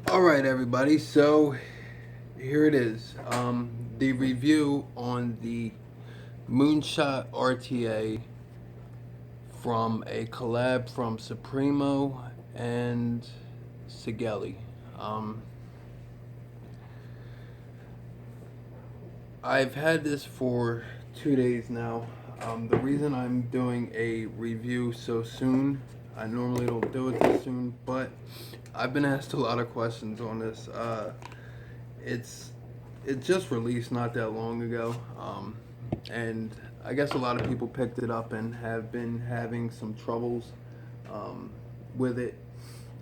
All right, everybody. So here it is. The review on the Moonshot Rta from a collab from Suprimo and Sigeleli. Um, I've had this for 2 days now. The reason I'm doing a review so soon, I normally don't do it this soon, but I've been asked a lot of questions on this. It's it just released not that long ago, and I guess a lot of people picked it up and have been having some troubles um, with it.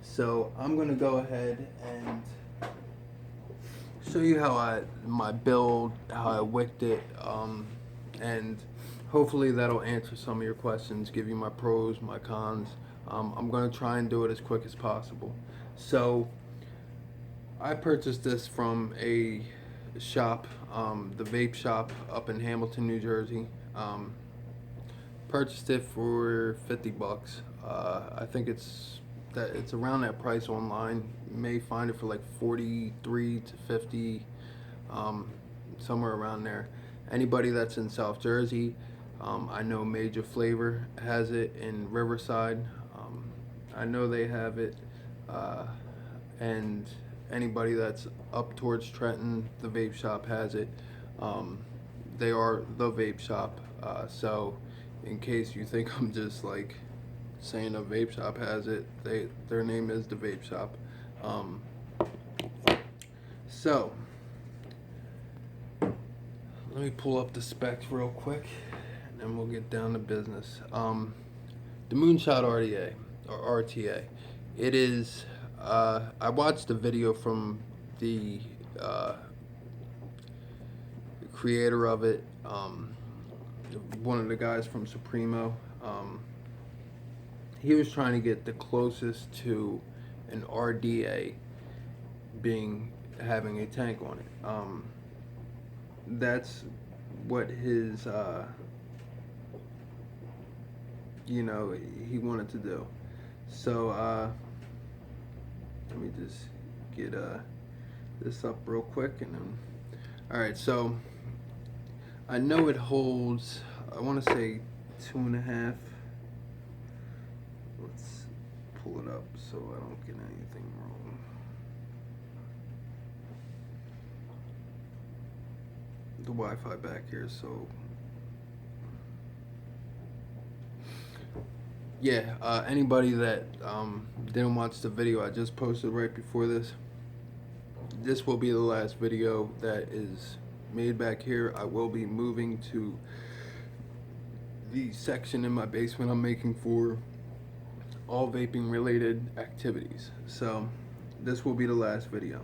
So I'm gonna go ahead and show you how my build, how I wicked it, and hopefully that'll answer some of your questions, give you my pros, my cons. I'm gonna try and do it as quick as possible. So I purchased this from a shop, the vape shop up in Hamilton, New Jersey. Purchased it for $50. I think it's around that price online. You may find it for like 43 to 50, somewhere around there. Anybody that's in South Jersey, I know Major Flavor has it in Riverside. I know they have it, and anybody that's up towards Trenton, the vape shop has it. They are the vape shop, so in case you think I'm just like saying a vape shop has it, their name is the vape shop. Um, so let me pull up the specs real quick, and then we'll get down to business. The Moonshot Rta or RTA, it is. I watched a video from the creator of it, one of the guys from Supremo. He was trying to get the closest to an RDA being having a tank on it. That's what his he wanted to do. So let me just get this up real quick, and then all right. So I know it holds, I want to say 2.5. Let's pull it up so I don't get anything wrong. The Wi-Fi back here, so yeah. Anybody that didn't watch the video I just posted right before this will be the last video that is made back here. I will be moving to the section in my basement I'm making for all vaping related activities. So this will be the last video.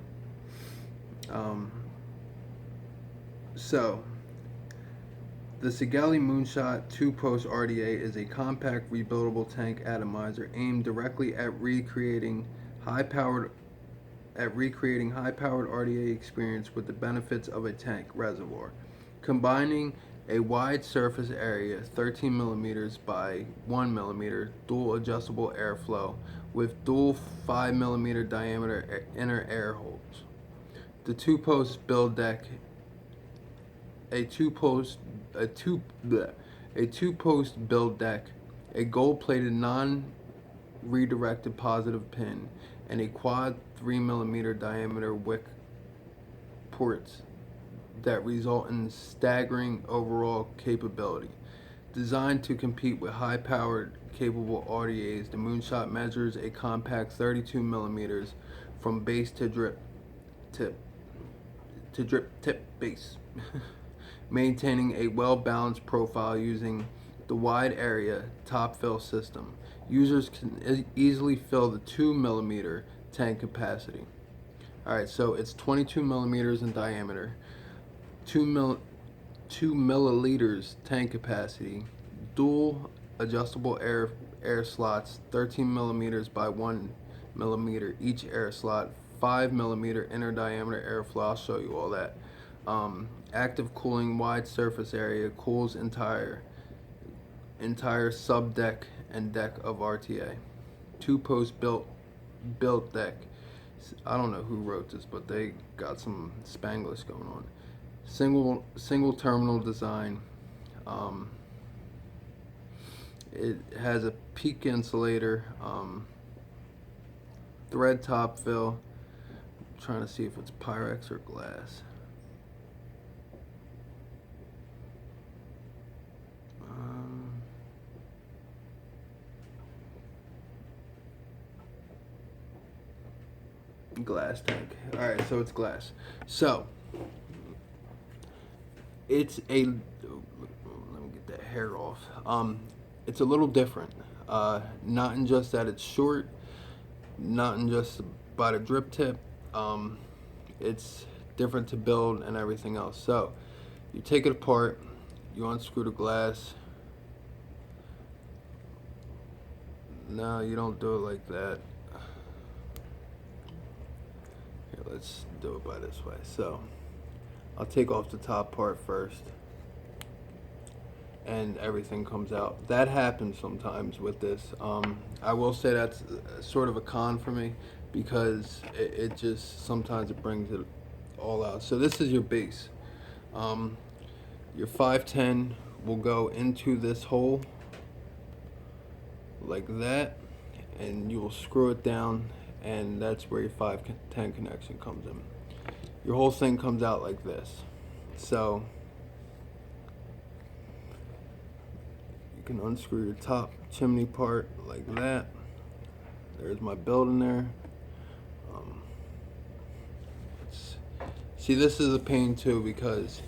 So the Sigeleli Moonshot 2-post RDA is a compact rebuildable tank atomizer aimed directly at recreating high-powered RDA experience with the benefits of a tank reservoir, combining a wide surface area, 13 millimeters by 1 millimeter, dual adjustable airflow with dual 5 millimeter diameter inner air holes. The two-post build deck, a two-post build deck, a gold-plated non-redirected positive pin, and a quad 3 millimeter diameter wick ports that result in staggering overall capability. Designed to compete with high-powered capable RDAs, the Moonshot measures a compact 32 millimeters from base to drip tip base, maintaining a well-balanced profile using the wide area top fill system. Users can easily fill the 2 millimeter tank capacity. Alright, so it's 22 millimeters in diameter, 2 milliliters tank capacity, dual adjustable air slots, 13 millimeters by 1 millimeter each air slot, 5 millimeter inner diameter airflow. I'll show you all that. Active cooling, wide surface area, cools entire sub deck and deck of RTA. Two-post built deck, I don't know who wrote this, but they got some Spanglish going on. Single terminal design. It has a peak insulator, thread top fill. I'm trying to see if it's Pyrex or glass. Glass tank. Alright, so it's glass. So it's a, let me get that hair off. It's a little different. Not in just that it's short, not in just by the drip tip. It's different to build and everything else. So you take it apart, you unscrew the glass. No, you don't do it like that. Here, let's do it by this way. So I'll take off the top part first, and everything comes out. That happens sometimes with this. I will say that's sort of a con for me, because it just sometimes it brings it all out. So this is your base. Your 510 will go into this hole like that, and you will screw it down, and that's where your 510 connection comes in. Your whole thing comes out like this. So you can unscrew your top chimney part like that. There's my building there. See, this is a pain too, because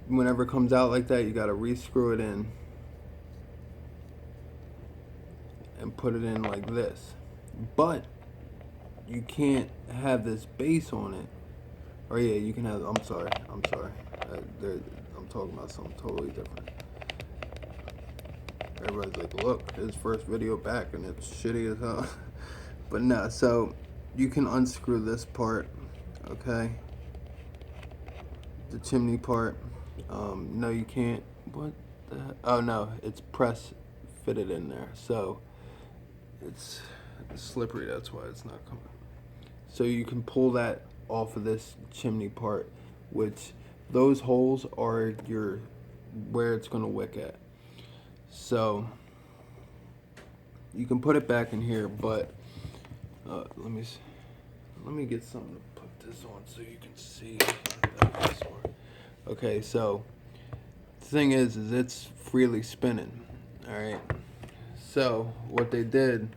whenever it comes out like that, you got to re-screw it in and put it in like this. But you can't have this base on it. Or yeah, you can have, I'm sorry. I'm talking about something totally different. Everybody's like, look, his first video back and it's shitty as hell. But no, so you can unscrew this part, okay? The chimney part. No, you can't. What the heck? Oh no, it's press fitted in there. So it's slippery, that's why it's not coming. So you can pull that off of this chimney part, which those holes are your where it's going to wick at. So you can put it back in here, but let me get something to put this on so you can see this one. Okay, so the thing is it's freely spinning. All right, so what they did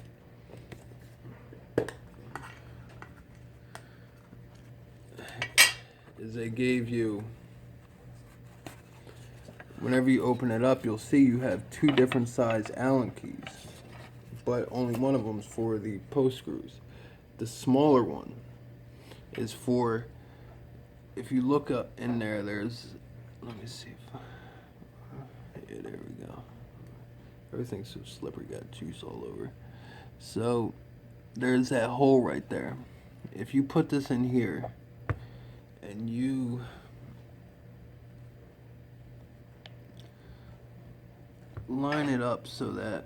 is they gave you, whenever you open it up, you'll see you have two different size Allen keys, but only one of them is for the post screws. The smaller one is for, if you look up in there, there's, let me see if, yeah, there we go. Everything's so slippery, got juice all over. So there's that hole right there. If you put this in here and you line it up so that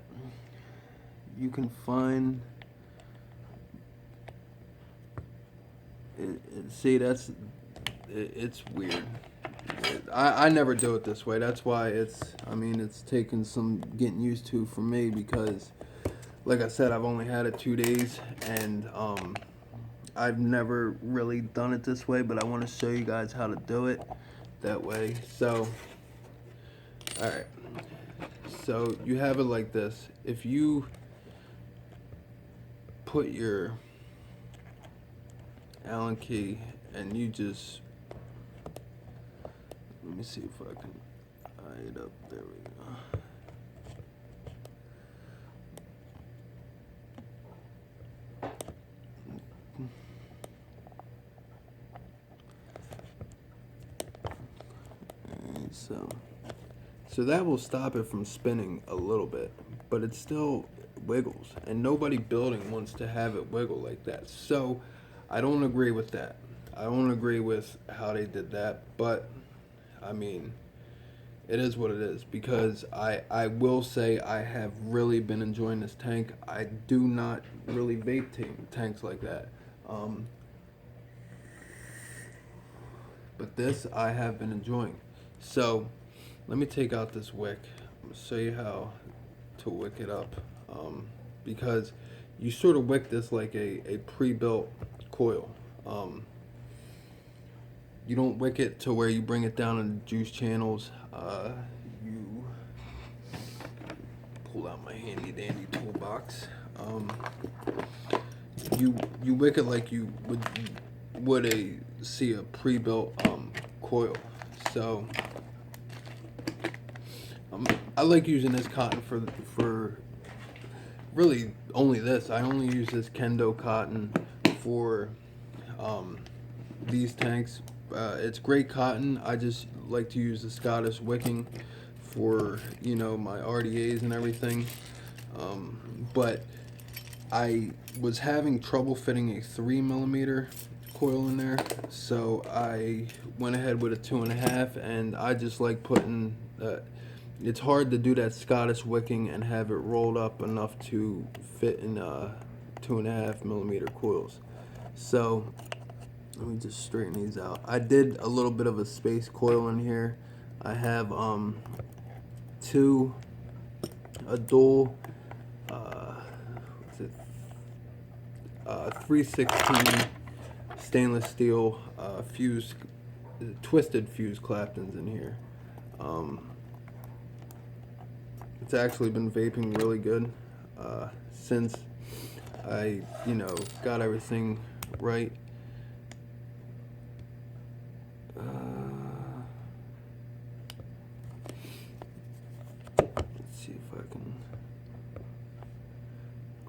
you can find it, see, that's it's weird. I never do it this way. That's why it's taken some getting used to for me, because like I said, I've only had it 2 days, and I've never really done it this way, but I want to show you guys how to do it that way. So alright, so you have it like this. If you put your Allen key and you just, let me see if I can eye it up, there we go. So that will stop it from spinning a little bit, but it still wiggles, and nobody building wants to have it wiggle like that. So I don't agree with that. I don't agree with how they did that, but I mean, it is what it is, because I will say I have really been enjoying this tank. I do not really vape tanks like that. Um, but this I have been enjoying. So let me take out this wick. I'm gonna show you how to wick it up, because you sort of wick this like a pre-built coil. You don't wick it to where you bring it down in juice channels. You pull out my handy dandy toolbox. You wick it like you would see a pre-built coil. So I like using this cotton for really only this. I only use this Kendo cotton for these tanks. It's great cotton. I just like to use the Scottish Wicking for, you know, my RDAs and everything. But I was having trouble fitting a 3mm coil in there, so I went ahead with a 2.5, and I just like putting it's hard to do that Scottish Wicking and have it rolled up enough to fit in 2.5mm coils. So let me just straighten these out. I did a little bit of a space coil in here. I have a dual 316 stainless steel fuse, twisted fuse Claptons in here. It's actually been vaping really good since I, you know, got everything right. Let's see if I can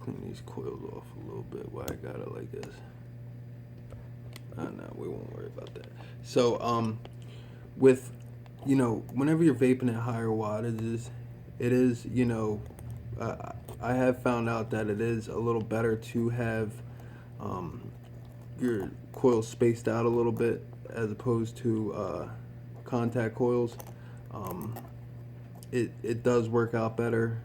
clean these coils off a little bit. Why I got it like this? No, we won't worry about that. So, with, you know, whenever you're vaping at higher wattages, it is, you know, I have found out that it is a little better to have your coils spaced out a little bit as opposed to contact coils. It does work out better.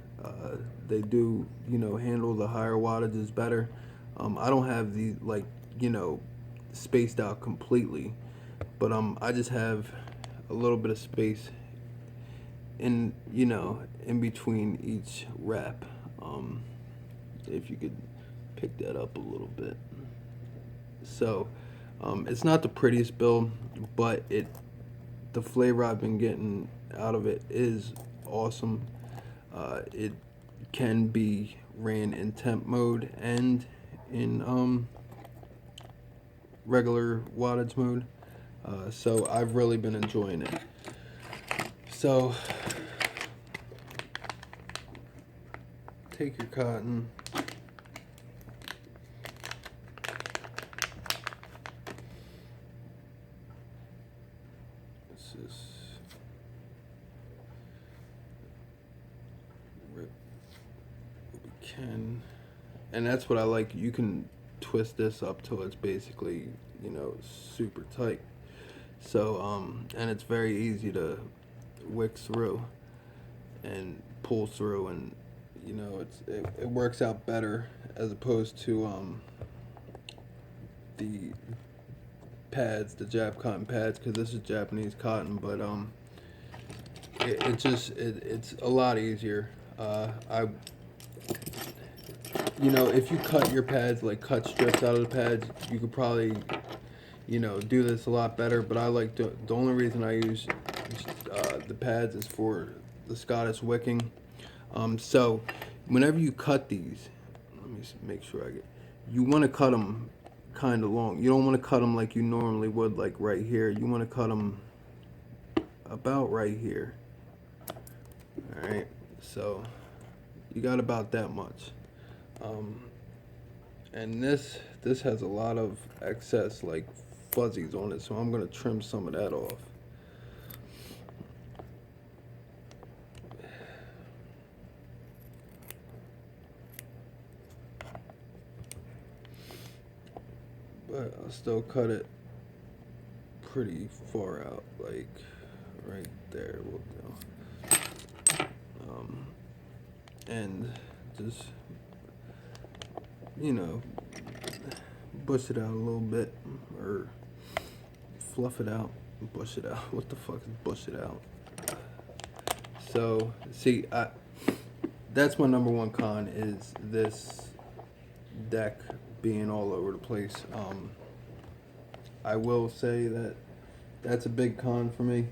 They do, you know, handle the higher wattages better. I don't have the, like, you know, spaced out completely, but I just have a little bit of space in, you know, in between each wrap. If you could pick that up a little bit. So it's not the prettiest build, but the flavor I've been getting out of it is awesome. It can be ran in temp mode and in regular wattage mode. So I've really been enjoying it. So take your cotton, let's just rip what we can, and that's what I like. You can twist this up till it's basically, you know, super tight. So and it's very easy to wick through and pull through, and you know, it works out better as opposed to the pads, the Jap cotton pads, because this is Japanese cotton, but it's a lot easier. You know, if you cut your pads, like cut strips out of the pads, you could probably, you know, do this a lot better. But I like the only reason I use the pads is for the Scottish Wicking. So whenever you cut these, let me make sure you want to cut them kind of long. You don't want to cut them like you normally would, like right here. You want to cut them about right here. All right, so you got about that much. And this has a lot of excess, like, fuzzies on it, so I'm gonna trim some of that off. But I'll still cut it pretty far out, like right there will do. And just, you know, bush it out a little bit, or fluff it out, bush it out. What the fuck is bush it out? So, see, that's my number one con, is this deck being all over the place. I will say that that's a big con for me.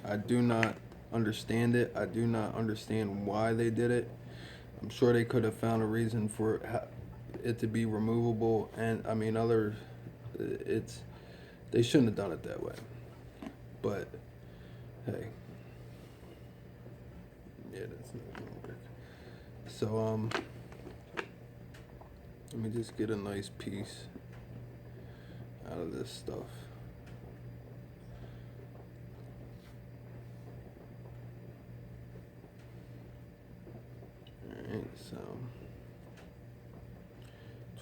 I do not understand it. I do not understand why they did it. I'm sure they could have found a reason for it to be removable, and I mean, they shouldn't have done it that way. But hey, yeah, that's not gonna work. So let me just get a nice piece out of this stuff. Alright, so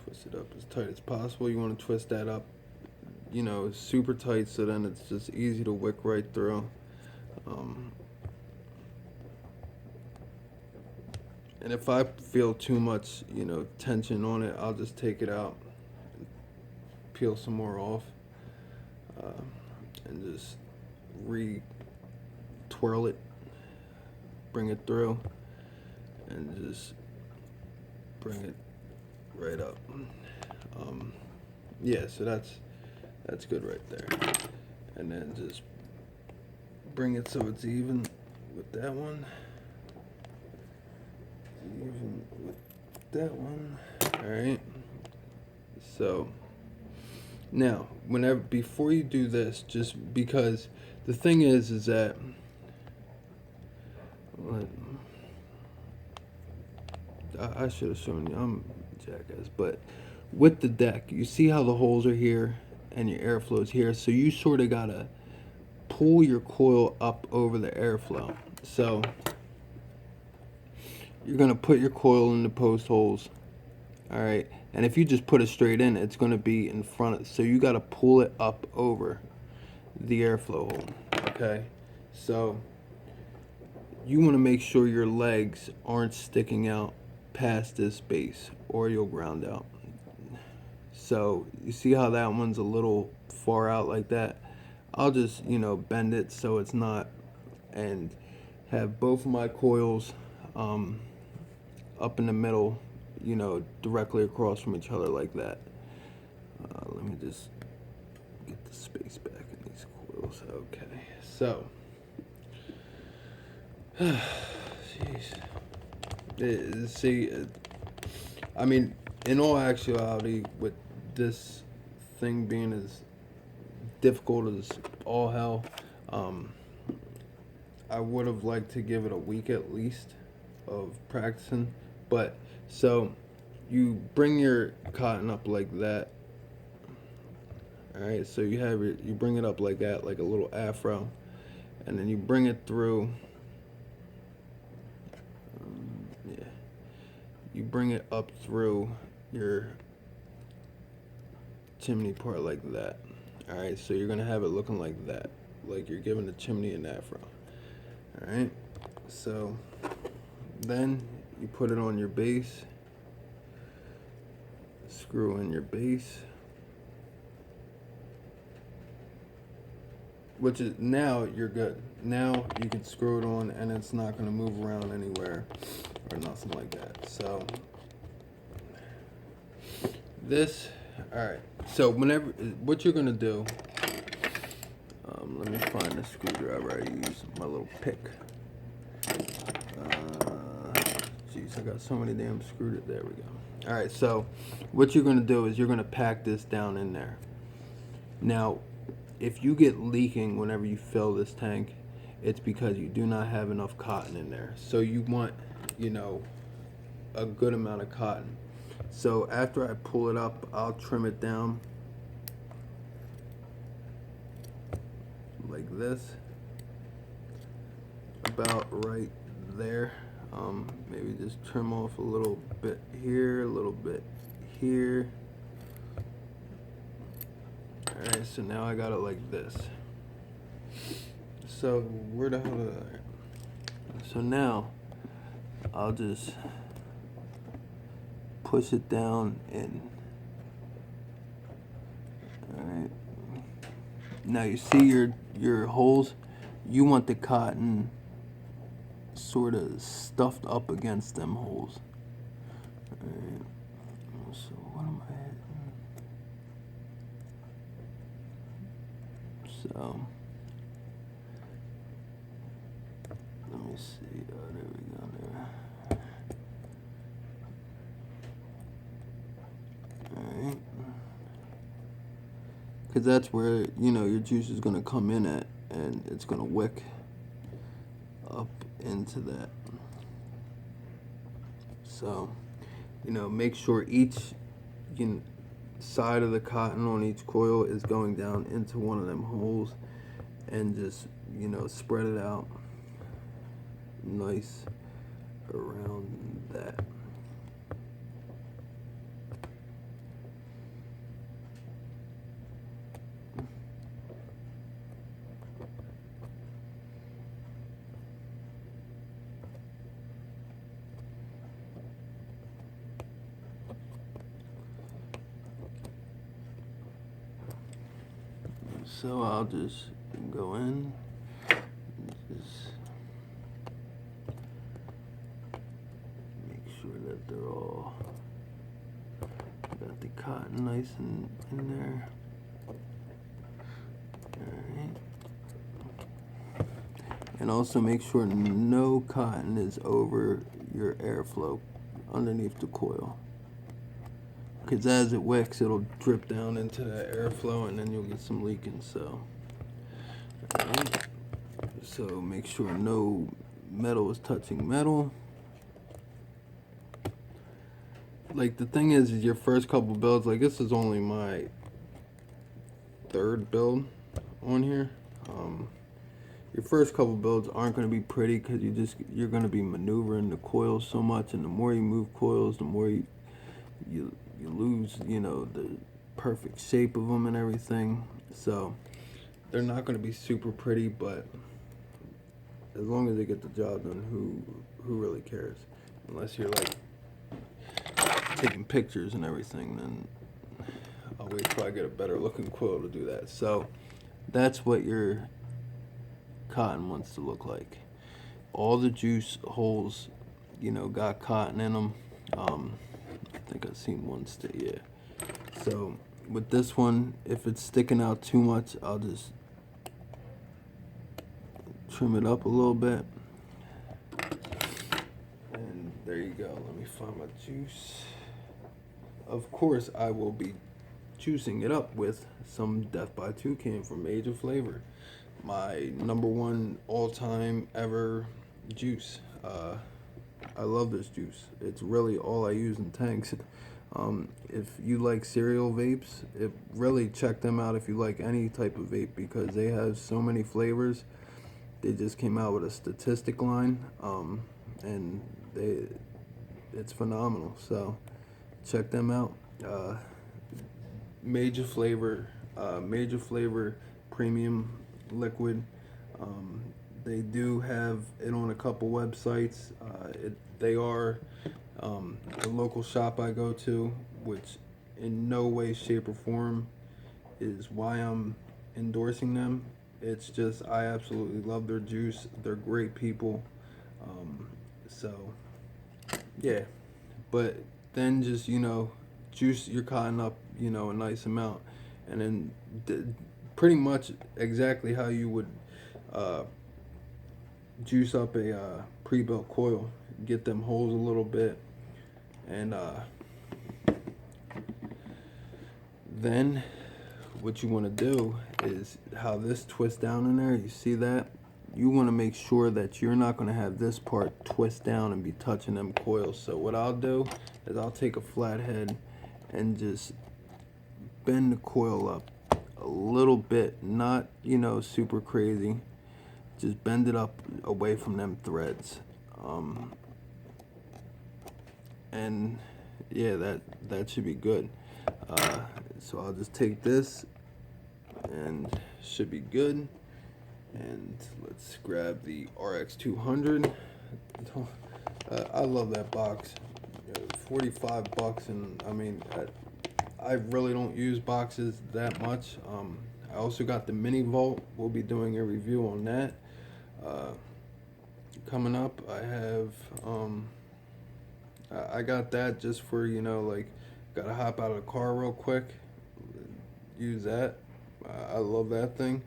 twist it up as tight as possible. You want to twist that up, you know, super tight, so then it's just easy to wick right through. And if I feel too much, you know, tension on it, I'll just take it out, peel some more off, and just twirl it, bring it through, and just bring it right up. Yeah, so that's good right there. And then just bring it so it's even with that one. Even with that one. Alright. So now, before you do this, just because the thing is that I should have shown you, I'm a jackass, but with the deck, you see how the holes are here and your airflow is here, so you sort of gotta pull your coil up over the airflow. So you're gonna put your coil in the post holes, all right, and if you just put it straight in, it's gonna be in front, so you gotta pull it up over the airflow hole. Okay, so you want to make sure your legs aren't sticking out past this base, or you'll ground out. So you see how that one's a little far out like that? I'll just, you know, bend it so it's not, and have both of my coils up in the middle, you know, directly across from each other like that. Let me just get the space back in these coils. Okay, so jeez. See, I mean, in all actuality, with this thing being as difficult as all hell, I would have liked to give it a week at least of practicing. But so you bring your cotton up like that. All right, so you bring it up like that, like a little afro, and then you bring it through. Yeah, you bring it up through your chimney part like that. All right, so you're gonna have it looking like that, like you're giving the chimney an afro. All right, so then you put it on your base, screw in your base, which is, now you're good. Now you can screw it on and it's not going to move around anywhere or nothing like that. So this, all right, so what you're going to do, let me find the screwdriver I use, my little pick. Jeez, I got so many damn screws. There we go. All right, so what you're going to do is you're going to pack this down in there. Now, if you get leaking whenever you fill this tank, it's because you do not have enough cotton in there. So you want, you know, a good amount of cotton. So after I pull it up, I'll trim it down like this, about right there. Maybe just trim off a little bit here, a little bit here. Alright, so now I got it like this. So where the hell did I? So now I'll just push it down in. All right. Now you see your holes. You want the cotton sort of stuffed up against them holes. All right. So what am I hitting? So let me see. Oh, there we go. There. All right. Because that's where, you know, your juice is going to come in at, and it's going to wick up into that. So, you know, make sure each side of the cotton on each coil is going down into one of them holes, and just, you know, spread it out nice around that. So I'll just go in, just make sure that they're all got the cotton nice and in there. Alright. And also make sure no cotton is over your airflow underneath the coil. Because as it wicks, it'll drip down into that airflow, and then you'll get some leaking. So, right. So make sure no metal is touching metal. Like the thing is your first couple builds, like this is only my third build on here. Your first couple builds aren't going to be pretty because you're going to be maneuvering the coils so much, and the more you move coils, the more you lose, you know, the perfect shape of them and everything. So they're not going to be super pretty, but as long as they get the job done, who really cares? Unless you're like taking pictures and everything, then I'll wait till I get a better looking coil to do that. So that's what your cotton wants to look like. All the juice holes, you know, got cotton in them. I think I've seen one stay, yeah. So with this one, if it's sticking out too much, I'll just trim it up a little bit. And there you go. Let me find my juice. Of course, I will be juicing it up with some Death by Toucan from Age of Flavor. My #1 all-time ever juice. I love this juice. It's really all I use in tanks. If you like cereal vapes, really check them out if you like any type of vape, because they have so many flavors. They just came out with a statistic line, and it's phenomenal. So check them out. Major Flavor Premium Liquid. They do have it on a couple websites. They are the local shop I go to, which in no way, shape, or form is why I'm endorsing them. It's just I absolutely love their juice. They're great people. So yeah, but then just, you know, juice your cotton up, you know, a nice amount, and then pretty much exactly how you would juice up a pre-built coil. Get them holes a little bit, and then what you want to do is how this twists down in there. You see that? You want to make sure that you're not going to have this part twist down and be touching them coils. So what I'll do is I'll take a flathead and just bend the coil up a little bit, not, you know, super crazy. Just bend it up away from them threads. And yeah, that should be good. So I'll just take this, and should be good. And let's grab the RX 200. I love that box. 45 bucks, and I mean, I really don't use boxes that much. I also got the mini Volt. We'll be doing a review on that. Coming up, I have, I got that just for, you know, like, gotta hop out of the car real quick. Use that. I love that thing.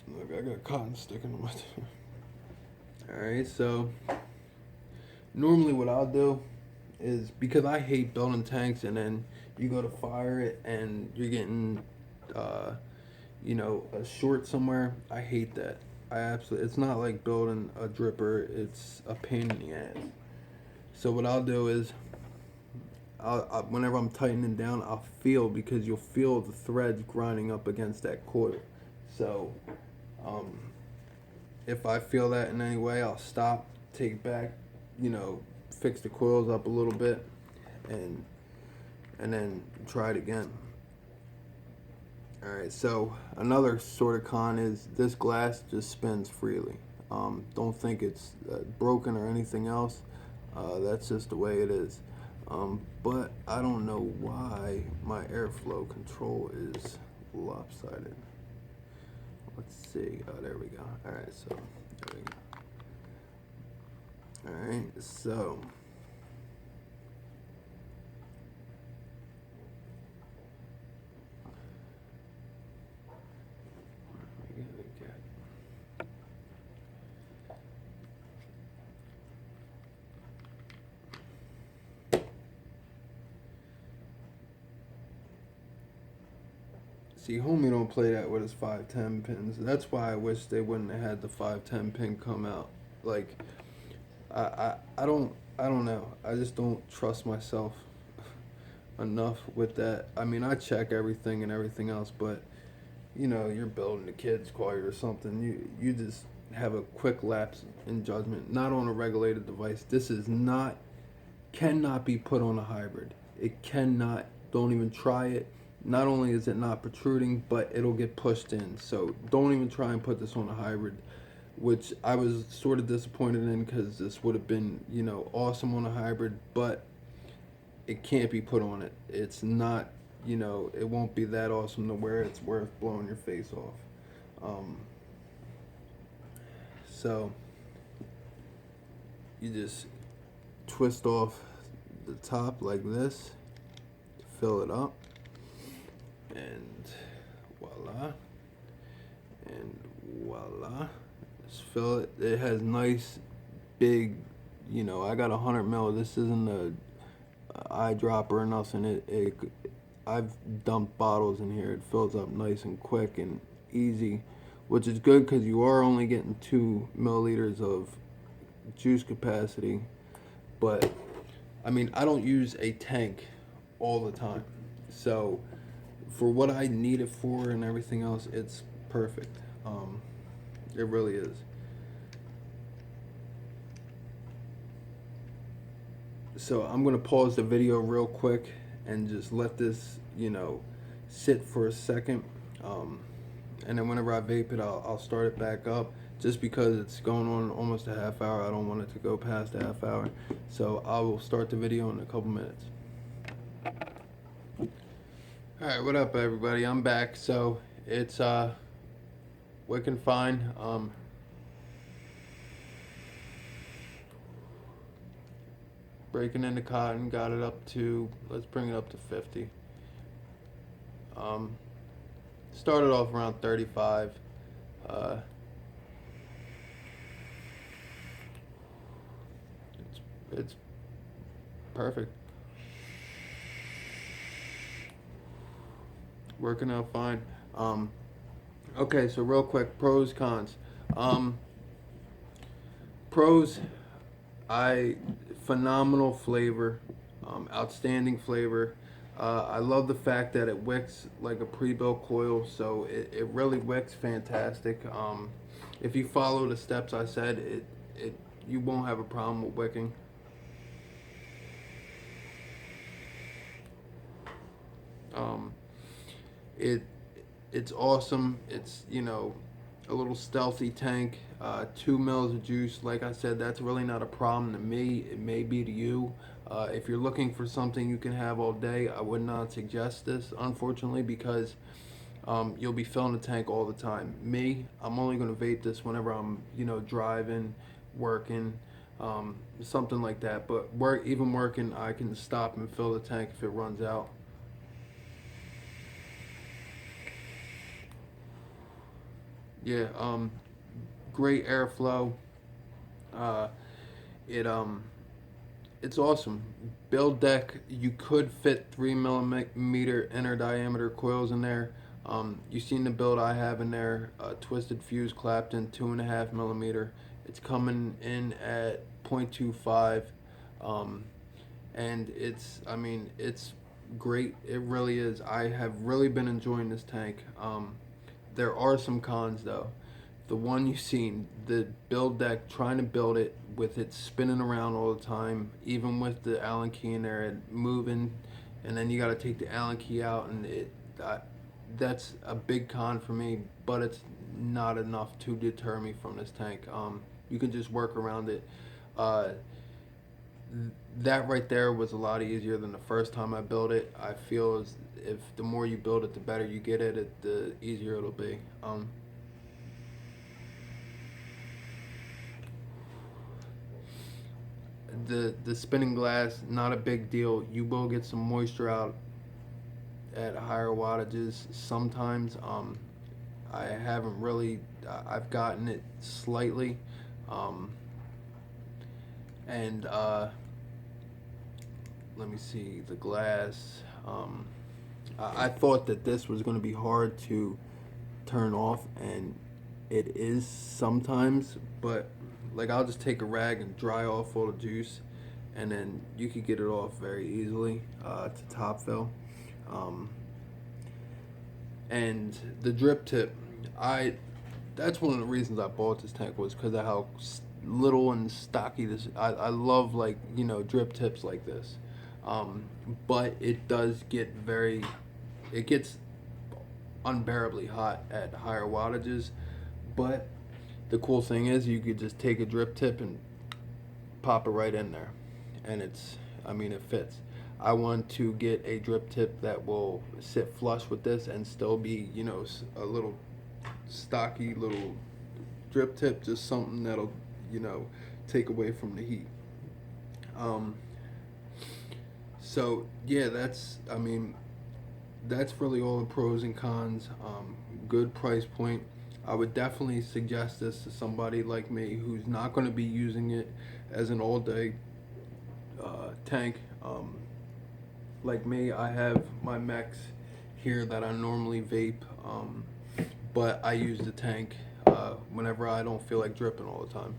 Look, I got cotton sticking to my Alright, so normally what I'll do is, because I hate building tanks and then you go to fire it and you're getting you know, a short somewhere. I hate that. I absolutely, it's not like building a dripper, it's a pain in the ass. So what I'll do is whenever I'm tightening down, I'll feel, because you'll feel the threads grinding up against that coil. So if I feel that in any way, I'll stop, take it back, you know, fix the coils up a little bit, and then try it again. Alright, so another sort of con is this glass just spins freely. Don't think it's broken or anything else. That's just the way it is. But I don't know why my airflow control is lopsided. Let's see. Oh, there we go. Alright, so there we go. Alright, so see, homie don't play that with his 510 pins. That's why I wish they wouldn't have had the 510 pin come out. Like, I don't know. I just don't trust myself enough with that. I mean, I check everything and everything else, but you know, you're building a kid's car or something. You just have a quick lapse in judgment. Not on a regulated device. This is not, cannot be put on a hybrid. It cannot. Don't even try it. Not only is it not protruding, but it'll get pushed in. So don't even try and put this on a hybrid, which I was sort of disappointed in, because this would have been, you know, awesome on a hybrid, but it can't be put on it. It's not, you know, it won't be that awesome to where it's worth blowing your face off. So you just twist off the top like this, fill it up, and voila, and voila. Just fill it. It has nice big, you know, I got 100 mil. This isn't a eyedropper or nothing. I've dumped bottles in here. It fills up nice and quick and easy, which is good because you are only getting 2 milliliters of juice capacity. But I mean, I don't use a tank all the time, so for what I need it for and everything else, it's perfect. It really is. So I'm gonna pause the video real quick and just let this, you know, sit for a second, and then whenever I vape it, I'll start it back up. Just because it's going on almost a half hour, I don't want it to go past a half hour. So I will start the video in a couple minutes. Alright, what up everybody? I'm back. So it's wicking fine. Breaking into cotton, got it up to, let's bring it up to 50. Started off around 35. It's perfect. Working out fine. Okay, so real quick, pros, cons. Pros, phenomenal flavor, outstanding flavor. I love the fact that it wicks like a pre-built coil, so it really wicks fantastic. If you follow the steps I said, you won't have a problem with wicking. it's awesome. It's, you know, a little stealthy tank. 2 mils of juice. Like I said, that's really not a problem to me. It may be to you. If you're looking for something you can have all day, I would not suggest this, unfortunately, because you'll be filling the tank all the time. Me, I'm only going to vape this whenever I'm, you know, driving, working, something like that. But even working, I can stop and fill the tank if it runs out. Yeah, great airflow. Uh, it it's awesome. Build deck. You could fit 3 millimeter inner diameter coils in there. You've seen the build I have in there. Twisted fuse Clapton 2.5 millimeter. It's coming in at 0.25, and it's, I mean, it's great. It really is. I have really been enjoying this tank. There are some cons though. The one you've seen, the build deck, trying to build it with it spinning around all the time, even with the Allen key in there and moving, and then you got to take the Allen key out, and that's a big con for me. But it's not enough to deter me from this tank. You can just work around it. Uh, that right there was a lot easier than the first time I built it. I feel as if the more you build it, the better you get at it, the easier it'll be. The spinning glass, not a big deal. You will get some moisture out at higher wattages sometimes. I haven't really. I've gotten it slightly, and let me see the glass. I thought that this was going to be hard to turn off, and it is sometimes, but like I'll just take a rag and dry off all the juice, and then you could get it off very easily to top fill. Um, and the drip tip, I that's one of the reasons I bought this tank, was because of how little and stocky this. I love, like, you know, drip tips like this, but it does get it gets unbearably hot at higher wattages. But the cool thing is you could just take a drip tip and pop it right in there, and I mean, it fits. I want to get a drip tip that will sit flush with this and still be, you know, a little stocky little drip tip, just something that'll, you know, take away from the heat. Um, so yeah, I mean, that's really all the pros and cons. Good price point. I would definitely suggest this to somebody like me who's not going to be using it as an all-day tank. Like me, I have my mechs here that I normally vape, but I use the tank whenever I don't feel like dripping all the time.